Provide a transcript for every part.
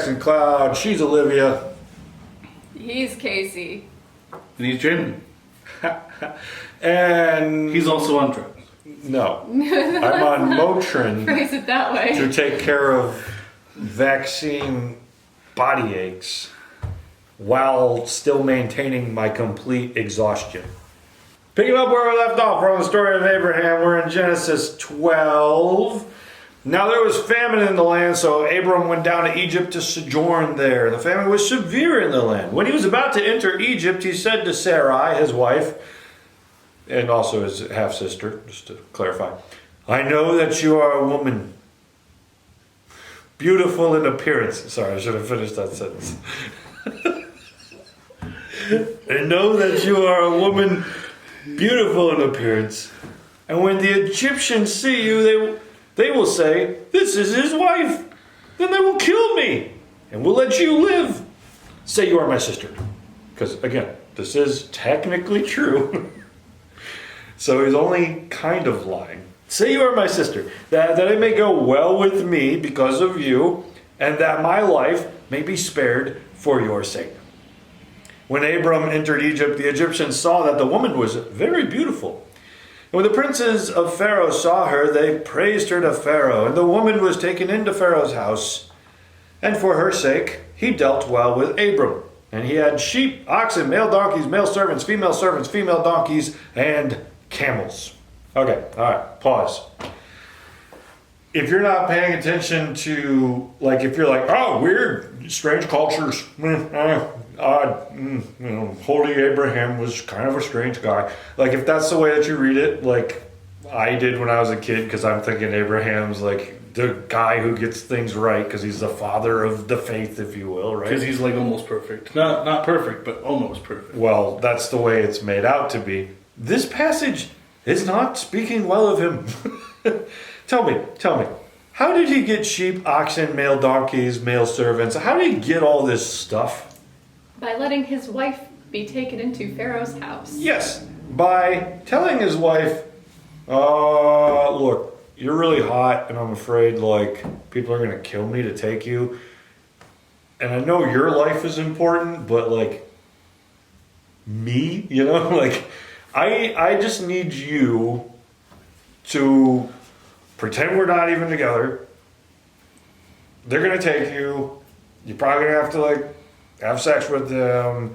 sexy cloud. She's Olivia. He's Casey. And he's Jamie. And He's also on drugs. no, I'm on Motrin Phrase it that way. to take care of vaccine body aches while still maintaining my complete exhaustion. Picking up where we left off from the story of Abraham, we're in Genesis 12. Now there was famine in the land, so Abram went down to Egypt to sojourn there. The famine was severe in the land. When he was about to enter Egypt, he said to Sarai, his wife, and also his half-sister, just to clarify, I know that you are a woman, beautiful in appearance. Sorry, I should have finished that sentence. I know that you are a woman, beautiful in appearance. And when the Egyptians see you, they will say, this is his wife. Then they will kill me and will let you live. Say you are my sister. Because again, this is technically true. So he's only kind of lying. Say you are my sister, that it may go well with me because of you, and that my life may be spared for your sake. When Abram entered Egypt, the Egyptians saw that the woman was very beautiful. And when the princes of Pharaoh saw her, they praised her to Pharaoh, and the woman was taken into Pharaoh's house. And for her sake, he dealt well with Abram. And he had sheep, oxen, male donkeys, male servants, female donkeys, and camels. Okay, all right, pause. If you're not paying attention to, like, if you're like, oh, weird, strange cultures, holy Abraham was kind of a strange guy. Like, if that's the way that you read it, like I did when I was a kid, because I'm thinking Abraham's like the guy who gets things right, because he's the father of the faith, if you will, right? Because he's like almost perfect. Not perfect, but almost perfect. Well, that's the way it's made out to be. This passage is not speaking well of him. Tell me, how did he get sheep, oxen, male donkeys, male servants? How did he get all this stuff? By letting his wife be taken into Pharaoh's house. Yes, by telling his wife, look, you're really hot and I'm afraid like people are going to kill me to take you. And I know your life is important, but like me, like I just need you to pretend we're not even together. They're going to take you. You're probably going to have to like have sex with them.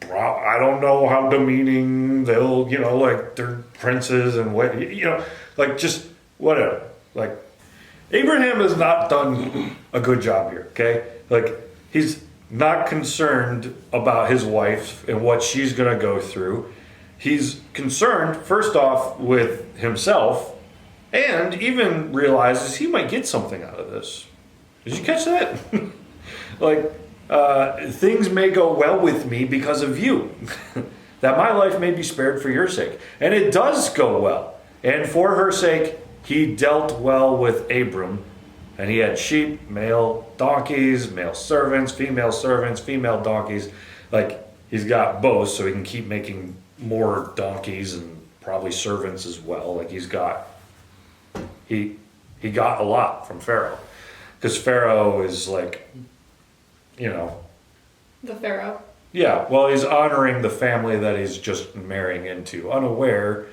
I don't know how demeaning they'll, like they're princes and what, like just whatever. Like Abraham has not done a good job here, okay? Like he's not concerned about his wife and what she's going to go through. He's concerned, first off, with himself, and even realizes he might get something out of this. Did you catch that? Like, things may go well with me because of you. That my life may be spared for your sake. And it does go well. And for her sake, he dealt well with Abram. And he had sheep, male donkeys, male servants, female donkeys. Like, he's got both, so he can keep making more donkeys and probably servants as well. Like, he got a lot from Pharaoh. Because Pharaoh is like, The Pharaoh. Yeah, well, he's honoring the family that he's just marrying into, unaware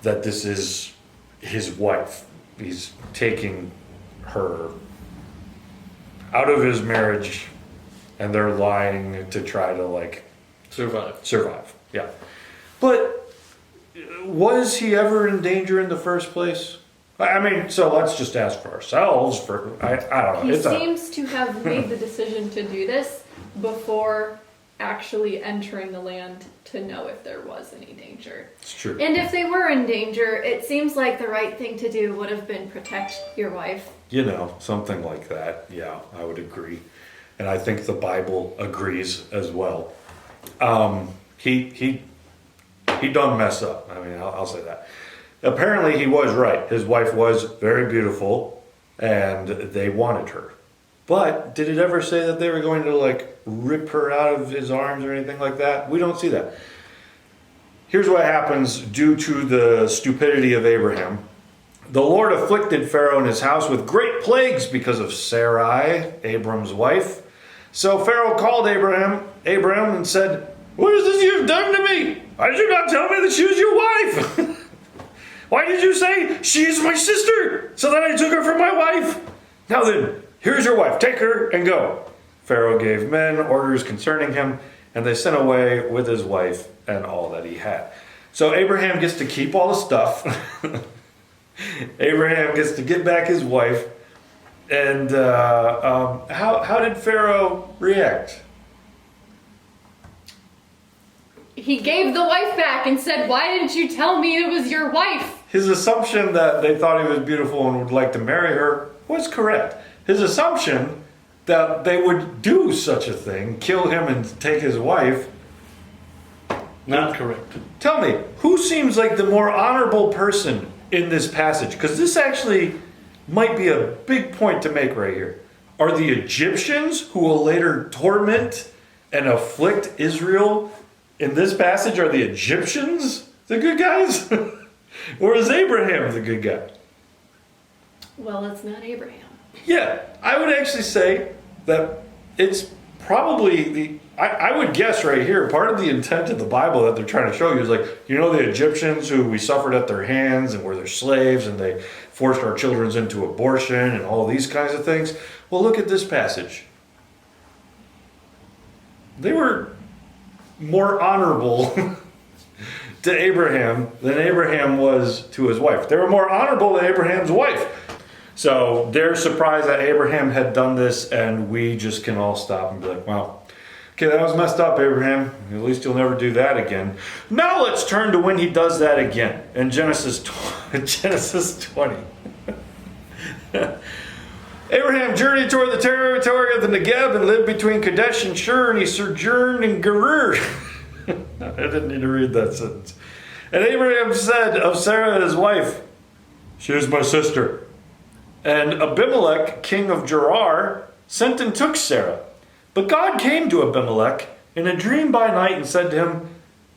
that this is his wife. He's taking her out of his marriage, and they're lying to try to, like... Survive, yeah. But was he ever in danger in the first place? I mean, so let's just ask for ourselves. I don't know. He seems to have made the decision to do this before actually entering the land to know if there was any danger. It's true. And if they were in danger, it seems like the right thing to do would have been protect your wife. Something like that. Yeah, I would agree. And I think the Bible agrees as well. He done mess up. I mean, I'll say that. Apparently he was right. His wife was very beautiful and they wanted her. But did it ever say that they were going to like rip her out of his arms or anything like that? We don't see that. Here's what happens due to the stupidity of Abraham. The Lord afflicted Pharaoh and his house with great plagues because of Sarai, Abram's wife. So Pharaoh called Abraham and said, "What is this you've done to me? Why did you not tell me that she was your wife? Why did you say she is my sister, so that I took her for my wife? Now then, here's your wife. Take her and go." Pharaoh gave men orders concerning him, and they sent away with his wife and all that he had. So Abraham gets to keep all the stuff. Abraham gets to get back his wife. And how did Pharaoh react? He gave the wife back and said, "Why didn't you tell me it was your wife?" His assumption that they thought he was beautiful and would like to marry her was correct. His assumption that they would do such a thing, kill him and take his wife, Not correct. tell me, who seems like the more honorable person in this passage? Because this actually might be a big point to make right here. Are the Egyptians, who will later torment and afflict Israel in this passage, are the Egyptians the good guys? Or is Abraham the good guy? Well, it's not Abraham. Yeah, I would actually say that it's probably I would guess right here, part of the intent of the Bible that they're trying to show you is like, you know, the Egyptians who we suffered at their hands and were their slaves and they forced our children into abortion and all these kinds of things. Well, look at this passage. They were more honorable to Abraham than Abraham was to his wife. They were more honorable than Abraham's wife. So they're surprised that Abraham had done this, and we just can all stop and be like, wow, okay, that was messed up, Abraham. At least you'll never do that again. Now let's turn to when he does that again in Genesis 20. Abraham journeyed toward the territory of the Negev and lived between Kadesh and Shur, and he sojourned in Gerar. I didn't need to read that sentence. And Abraham said of Sarah his wife, "She is my sister." And Abimelech, king of Gerar, sent and took Sarah. But God came to Abimelech in a dream by night and said to him,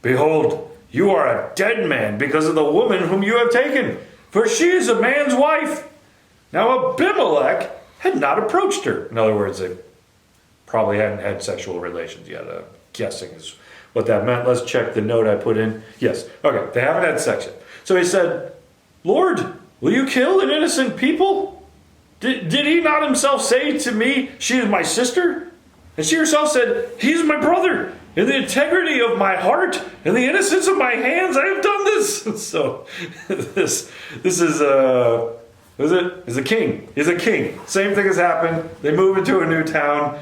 "Behold, you are a dead man because of the woman whom you have taken, for she is a man's wife." Now Abimelech had not approached her. In other words, they probably hadn't had sexual relations yet. Guessing is what that meant. Let's check the note I put in. Yes. Okay, they haven't had sex yet. So he said, "Lord, will you kill an innocent people? Did he not himself say to me, 'She is my sister'? And she herself said, 'He is my brother. In the integrity of my heart and the innocence of my hands, I have done this.'" So this is He's a king. He's a king. Same thing has happened. They move into a new town.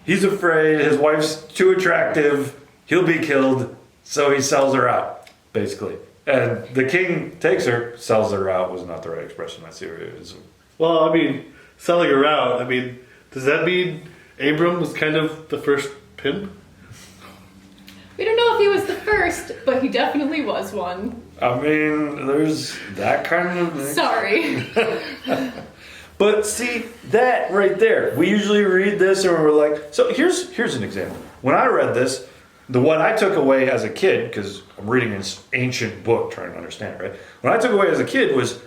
He's afraid. His wife's too attractive. He'll be killed. So he sells her out, basically. And the king takes her. Sells her out was not the right expression. I see what it is. Well, I mean, selling her out, I mean, does that mean Abram was kind of the first pimp? We don't know if he was the first, but he definitely was one. I mean, there's that kind of thing. Sorry. But see, that right there, we usually read this and we're like, so here's an example. When I read this, what I took away as a kid, because I'm reading this ancient book trying to understand it, right? What I took away as a kid was,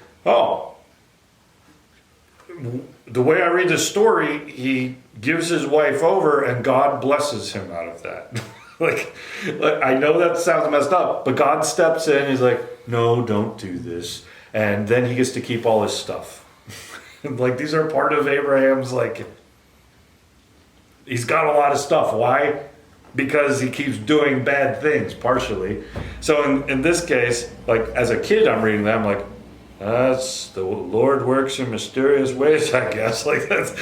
the way I read this story, he gives his wife over and God blesses him out of that. Like, I know that sounds messed up, but God steps in. He's like, "No, don't do this," and then he gets to keep all his stuff. Like, these are part of Abraham's. Like, he's got a lot of stuff. Why? Because he keeps doing bad things, partially. So in this case, like as a kid, I'm reading that. I'm like, that's the Lord works in mysterious ways, I guess. Like that's.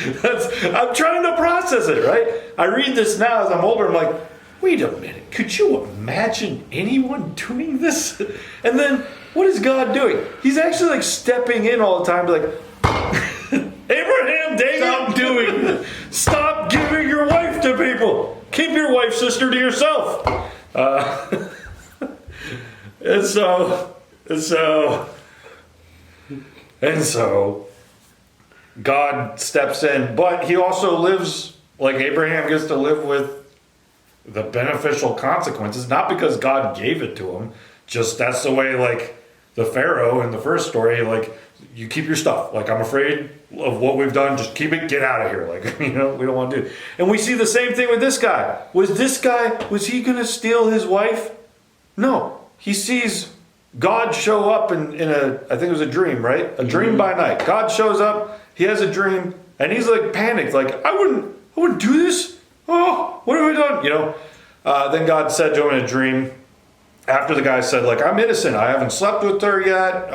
I'm trying to process it, right? I read this now as I'm older. I'm like, wait a minute, could you imagine anyone doing this? And then, what is God doing? He's actually like stepping in all the time, like, Abraham, David, Stop doing this. Stop giving your wife to people. Keep your wife's sister to yourself. And so, God steps in, but he also lives, like Abraham gets to live with the beneficial consequences, not because God gave it to him, just that's the way, like, the Pharaoh in the first story, like, you keep your stuff. Like, I'm afraid of what we've done. Just keep it. Get out of here. Like, we don't want to do it. And we see the same thing with this guy. Was he going to steal his wife? No. He sees God show up in I think it was a dream, right? A dream by night. God shows up. He has a dream. And he's like panicked. Like, I wouldn't do this. Oh, what have I done? Then God said to him in a dream, after the guy said, like, I'm innocent, I haven't slept with her yet,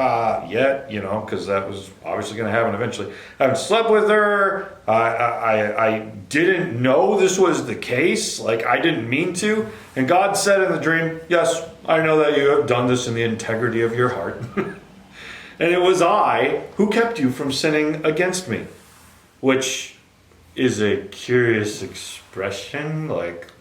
because that was obviously going to happen eventually. I haven't slept with her. I didn't know this was the case. Like, I didn't mean to. And God said in the dream, yes, I know that you have done this in the integrity of your heart. And it was I who kept you from sinning against me. Which is a curious expression. Like,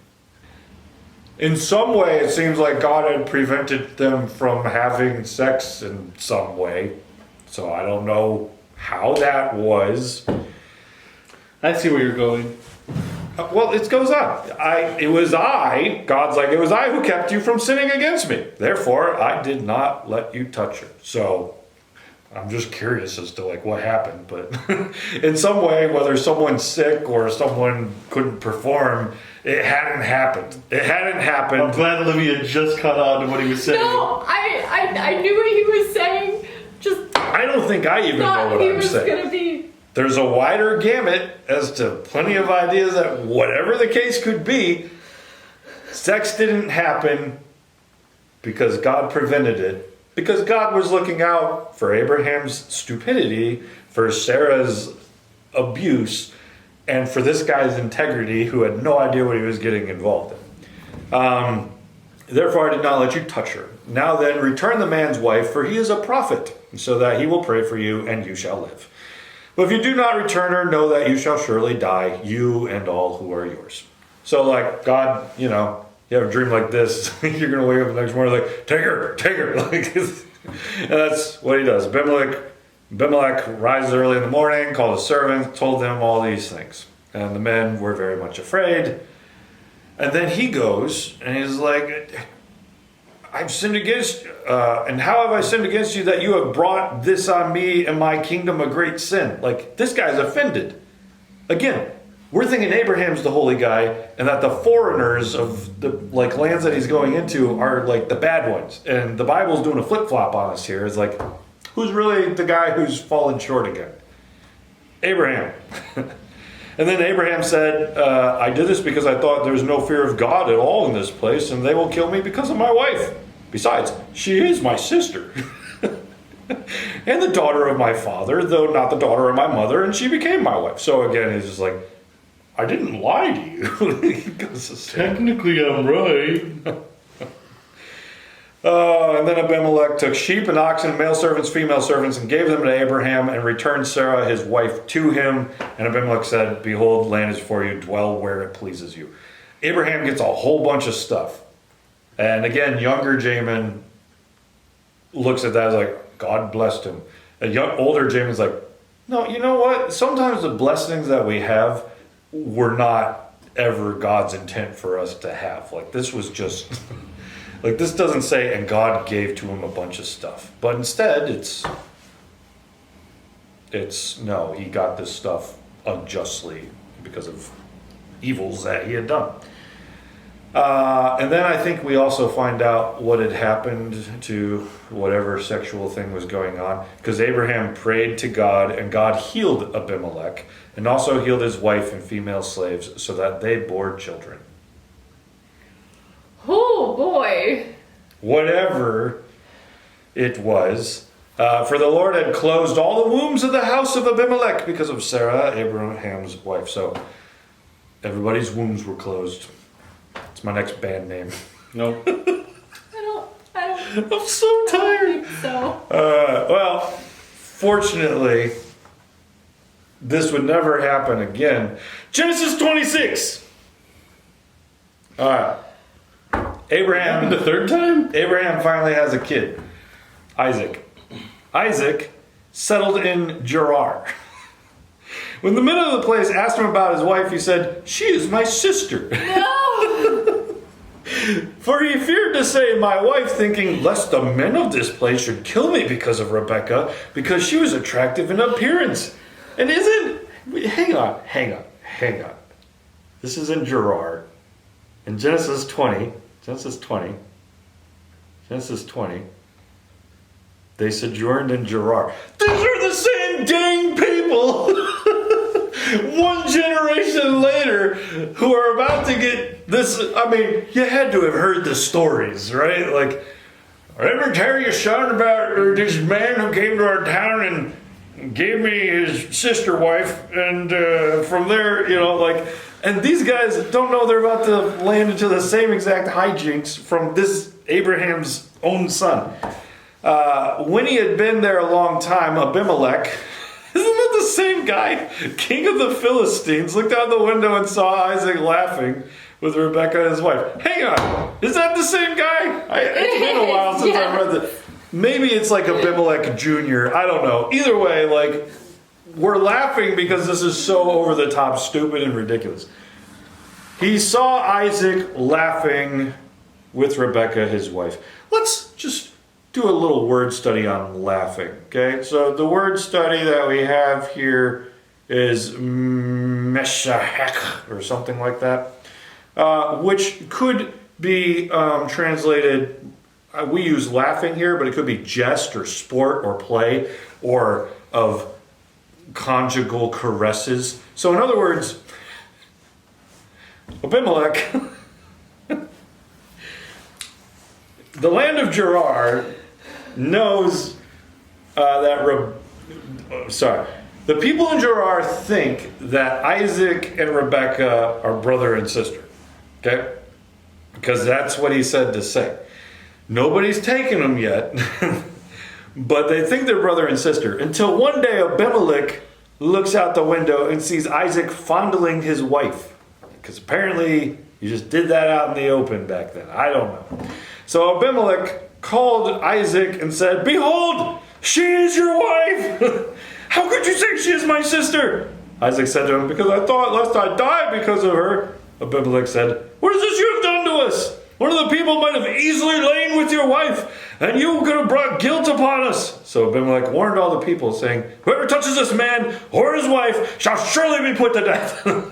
in some way, it seems like God had prevented them from having sex in some way. So I don't know how that was. I see where you're going. Well, it goes on. God's like, it was I who kept you from sinning against me. Therefore, I did not let you touch her. So I'm just curious as to like what happened. But in some way, whether someone's sick or someone couldn't perform, it hadn't happened. I'm glad Olivia just caught on to what he was saying. No, I knew what he was saying. Just I don't think I even know what I'm saying. Gonna be. There's a wider gamut as to plenty of ideas that whatever the case could be, sex didn't happen because God prevented it. Because God was looking out for Abraham's stupidity, for Sarah's abuse, and for this guy's integrity who had no idea what he was getting involved in. Therefore I did not let you touch her. Now then, return the man's wife, for he is a prophet, so that he will pray for you, and you shall live. But if you do not return her, know that you shall surely die, you and all who are yours. So like, God, you have a dream like this, you're going to wake up the next morning like, take her. Like, and that's what he does. Abimelech rises early in the morning, called his servants, told them all these things. And the men were very much afraid. And then he goes, and he's like, I've sinned against you. And how have I sinned against you that you have brought this on me and my kingdom a great sin? Like, this guy's offended. Again, we're thinking Abraham's the holy guy, and that the foreigners of the lands that he's going into are like the bad ones. And the Bible's doing a flip-flop on us here. It's like, who's really the guy who's fallen short again? Abraham. And then Abraham said, I did this because I thought there's no fear of God at all in this place, and they will kill me because of my wife. Besides, she is my sister. And the daughter of my father, though not the daughter of my mother, and she became my wife. So again, he's just like, I didn't lie to you. Technically, I'm right. And then Abimelech took sheep and oxen, male servants, female servants, and gave them to Abraham, and returned Sarah his wife to him. And Abimelech said, behold, land is for you, dwell where it pleases you. Abraham gets a whole bunch of stuff. And again, younger Jamin looks at that as like, God blessed him. Older Jamin's like, no, you know what? Sometimes the blessings that we have were not ever God's intent for us to have. Like, this was just... Like, this doesn't say, and God gave to him a bunch of stuff. But instead, no, he got this stuff unjustly because of evils that he had done. And then I think we also find out what had happened to whatever sexual thing was going on. Because Abraham prayed to God, and God healed Abimelech, and also healed his wife and female slaves, so that they bore children. Oh boy. Whatever it was. For the Lord had closed all the wombs of the house of Abimelech because of Sarah, Abraham's wife. So everybody's wombs were closed. It's my next band name. No. I don't. I'm so tired. I think so. Well, fortunately, this would never happen again. Genesis 26. All right. Abraham, The third time? Abraham finally has a kid, Isaac. Isaac settled in Gerar. When the men of the place asked him about his wife, he said, she is my sister. No. For he feared to say, my wife, thinking, lest the men of this place should kill me because of Rebekah, because she was attractive in appearance. And hang on. This is in Gerar. In Genesis 20, they sojourned in Gerar. These are the same dang people, one generation later, who are about to get this. I mean, you had to have heard the stories, right? Like, ever tell your son about this man who came to our town and gave me his sister wife, and from there, and these guys don't know they're about to land into the same exact hijinks from this Abraham's own son. When he had been there a long time, Abimelech, isn't that the same guy, king of the Philistines, looked out the window and saw Isaac laughing with Rebekah and his wife. Hang on, is that the same guy? It's been a while since I read that. Maybe it's like Abimelech Jr., I don't know. Either way, we're laughing because this is so over the top, stupid, and ridiculous. He saw Isaac laughing with Rebekah, his wife. Let's just do a little word study on laughing, okay? So the word study that we have here is meshahek, or something like that, which could be translated, we use laughing here, but it could be jest or sport or play or of conjugal caresses. So in other words, Abimelech, the land of Gerar, knows the people in Gerar think that Isaac and Rebekah are brother and sister, okay? Because that's what he said to say. Nobody's taken them yet, but they think they're brother and sister. Until one day Abimelech looks out the window and sees Isaac fondling his wife. Because apparently you just did that out in the open back then. I don't know. So Abimelech called Isaac and said, behold, she is your wife. How could you say she is my sister? Isaac said to him, because I thought lest I die because of her. Abimelech said, what is this you have done to us? One of the people might have easily lain with your wife, and you could have brought guilt upon us. So Abimelech warned all the people, saying, whoever touches this man or his wife shall surely be put to death. I'm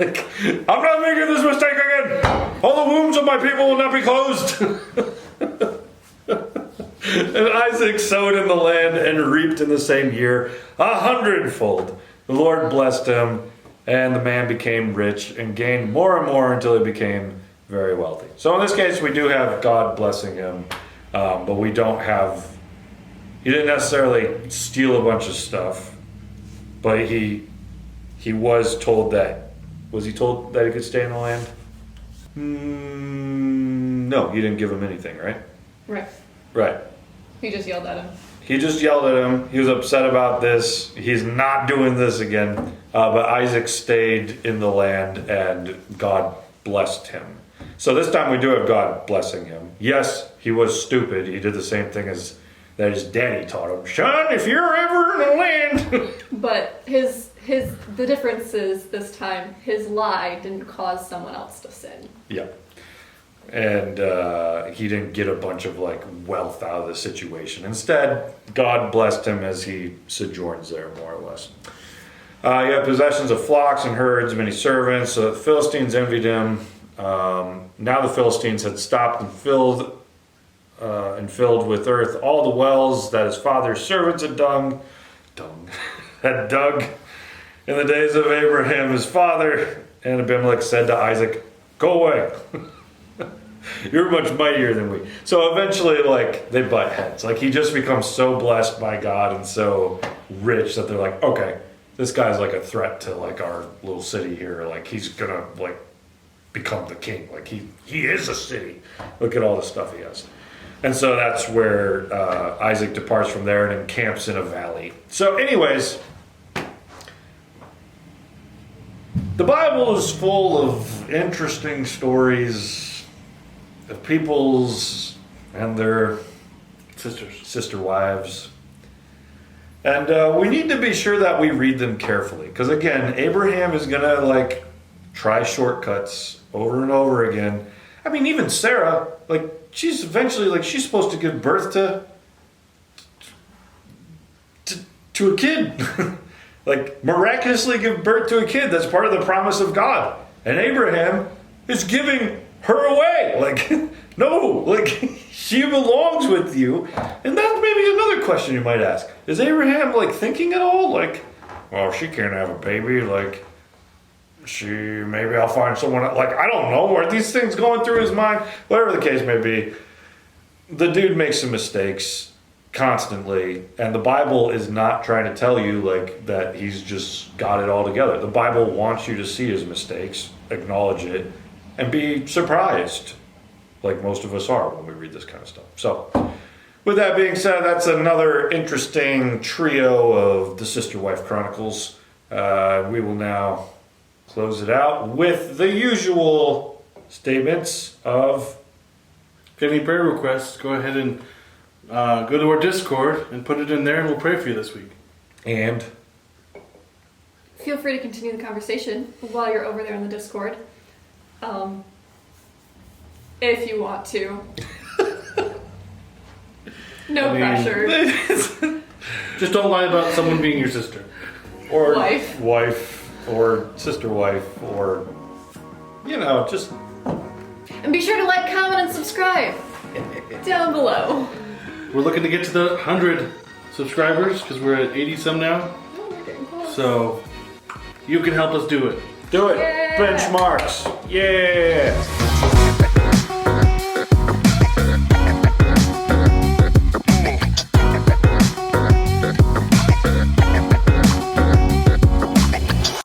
not making this mistake again. All the wombs of my people will not be closed. And Isaac sowed in the land and reaped in the same year 100-fold. The Lord blessed him, and the man became rich and gained more and more until he became very wealthy. So in this case, we do have God blessing him, but we don't have, he didn't necessarily steal a bunch of stuff, but he was told that, was he told that he could stay in the land? No, he didn't give him anything, right? Right. He just yelled at him. He just yelled at him. He was upset about this. He's not doing this again. But Isaac stayed in the land and God blessed him. So this time we do have God blessing him. Yes, he was stupid. He did the same thing as that his daddy taught him. Son, if you're ever in the land. But the difference is this time his lie didn't cause someone else to sin. Yeah. And he didn't get a bunch of wealth out of the situation. Instead, God blessed him as he sojourns there, more or less. He had possessions of flocks and herds, many servants. So the Philistines envied him. Now the Philistines had stopped and filled with earth all the wells that his father's servants had dug in the days of Abraham his father. And Abimelech said to Isaac, "Go away." You're much mightier than we. So eventually, they butt heads. He just becomes so blessed by God and so rich that they're like, okay, this guy's a threat to our little city here. He's gonna become the king. He is a city. Look at all the stuff he has. And so that's where Isaac departs from there and encamps in a valley. So anyways, the Bible is full of interesting stories of peoples and their sister wives. And we need to be sure that we read them carefully. Because again, Abraham is going to try shortcuts over and over again. I mean, even Sarah, like, she's eventually, like, she's supposed to give birth to a kid. Like, miraculously give birth to a kid. That's part of the promise of God. And Abraham is giving her away. Like, no, like, she belongs with you. And that's maybe another question you might ask. Is Abraham, like, thinking at all? Like, well, she can't have a baby. Like, maybe I'll find someone. Like, I don't know. Are these things going through his mind? Whatever the case may be, the dude makes some mistakes constantly, and the Bible is not trying to tell you like that he's just got it all together. The Bible wants you to see his mistakes, acknowledge it, and be surprised, like most of us are when we read this kind of stuff. So, with that being said, that's another interesting trio of the Sister Wife Chronicles. We will now close it out with the usual statements of. If you have any prayer requests, go ahead and go to our Discord and put it in there, and we'll pray for you this week. And Feel free to continue the conversation while you're over there on the Discord. If you want to. No pressure. Just don't lie about someone being your sister. or Wife. or sister wife, or just. And be sure to like, comment, and subscribe down below. We're looking to get to the 100 subscribers because we're at 80 some now. Oh, we're getting close. So you can help us do it. Do it. Yeah. Benchmarks. Yeah.